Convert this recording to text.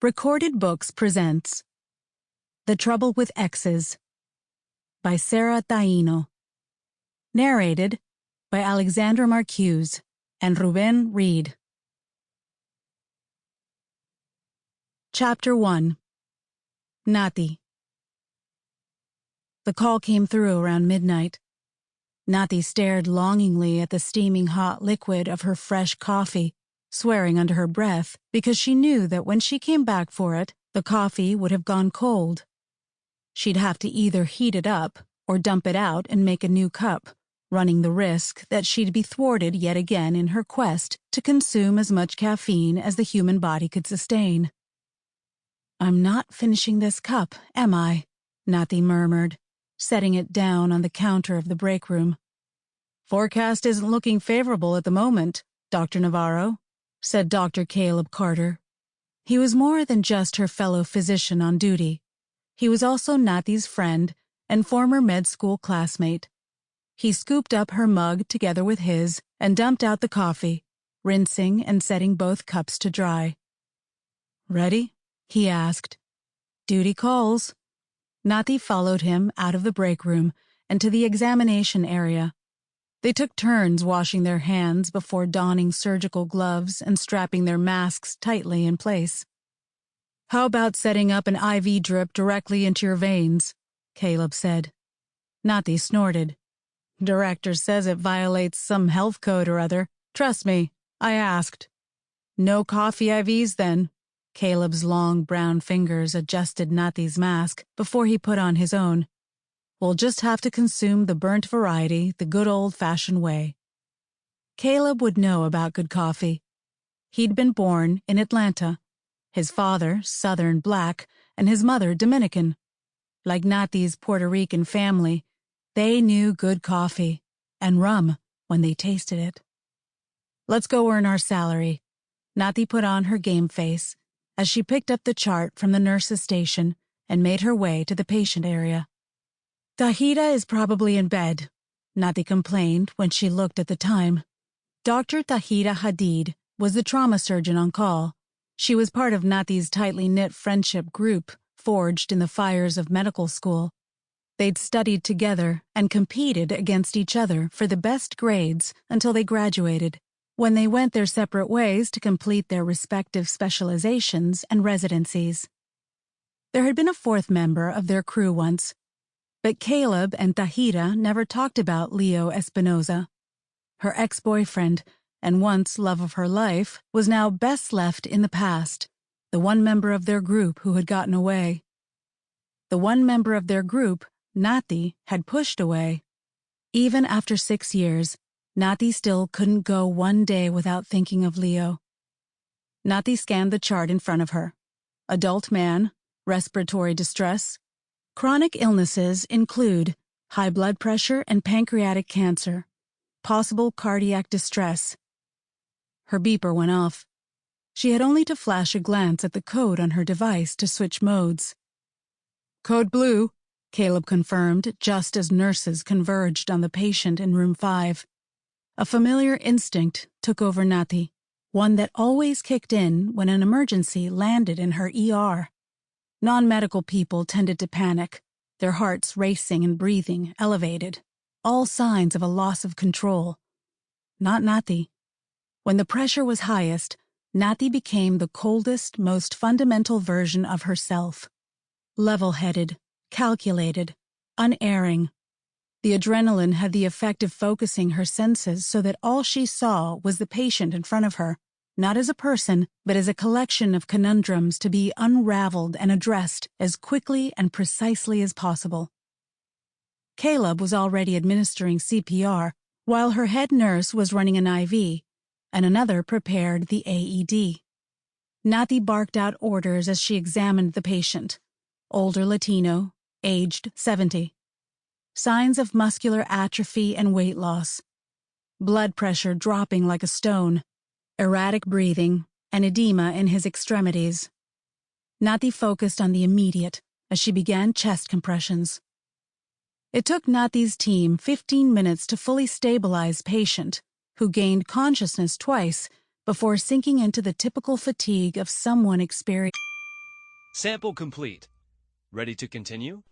Recorded Books presents The Trouble with Exes by Sera Taíno. Narrated by Alexandra Marcuse and Ruben Reid. Chapter 1. Nati. The call came through around midnight. Nati stared longingly at the steaming hot liquid of her fresh coffee, swearing under her breath because she knew that when she came back for it, the coffee would have gone cold. She'd have to either heat it up or dump it out and make a new cup, running the risk that she'd be thwarted yet again in her quest to consume as much caffeine as the human body could sustain. "I'm not finishing this cup, am I?" Nati murmured, setting it down on the counter of the break room. "Forecast isn't looking favorable at the moment, Dr. Navarro," said Dr. Caleb Carter. He was more than just her fellow physician on duty. He was also Nati's friend and former med school classmate. He scooped up her mug together with his and dumped out the coffee, rinsing and setting both cups to dry. "Ready?" he asked. "Duty calls." Nati followed him out of the break room and to the examination area. They took turns washing their hands before donning surgical gloves and strapping their masks tightly in place. "How about setting up an IV drip directly into your veins?" Caleb said. Nati snorted. "Director says it violates some health code or other. Trust me, I asked." "No coffee IVs then." Caleb's long brown fingers adjusted Nati's mask before he put on his own. "We'll just have to consume the burnt variety the good old-fashioned way." Caleb would know about good coffee. He'd been born in Atlanta, his father Southern black and his mother Dominican. Like Nati's Puerto Rican family, they knew good coffee and rum when they tasted it. "Let's go earn our salary." Nati put on her game face as she picked up the chart from the nurse's station and made her way to the patient area. "Tahita is probably in bed," Nati complained when she looked at the time. Dr. Tahita Hadid was the trauma surgeon on call. She was part of Nati's tightly knit friendship group forged in the fires of medical school. They'd studied together and competed against each other for the best grades until they graduated, when they went their separate ways to complete their respective specializations and residencies. There had been a fourth member of their crew once, but Caleb and Tahita never talked about Leo Espinoza. Her ex-boyfriend, and once love of her life, was now best left in the past, the one member of their group who had gotten away. The one member of their group, Nati, had pushed away. Even after 6 years, Nati still couldn't go one day without thinking of Leo. Nati scanned the chart in front of her. Adult man, respiratory distress. Chronic illnesses include high blood pressure and pancreatic cancer, possible cardiac distress. Her beeper went off. She had only to flash a glance at the code on her device to switch modes. "Code blue," Caleb confirmed just as nurses converged on the patient in room 5. A familiar instinct took over Nati, one that always kicked in when an emergency landed in her ER. Non-medical people tended to panic, their hearts racing and breathing elevated, all signs of a loss of control. Not Nati. When the pressure was highest, Nati became the coldest, most fundamental version of herself. Level-headed, calculated, unerring. The adrenaline had the effect of focusing her senses so that all she saw was the patient in front of her, not as a person, but as a collection of conundrums to be unraveled and addressed as quickly and precisely as possible. Caleb was already administering CPR, while her head nurse was running an IV, and another prepared the AED. Nati barked out orders as she examined the patient. Older Latino, aged 70. Signs of muscular atrophy and weight loss. Blood pressure dropping like a stone. Erratic breathing, and edema in his extremities. Nati focused on the immediate as she began chest compressions. It took Nati's team 15 minutes to fully stabilize patient, who gained consciousness twice before sinking into the typical fatigue of someone experiencing Sample complete. Ready to continue?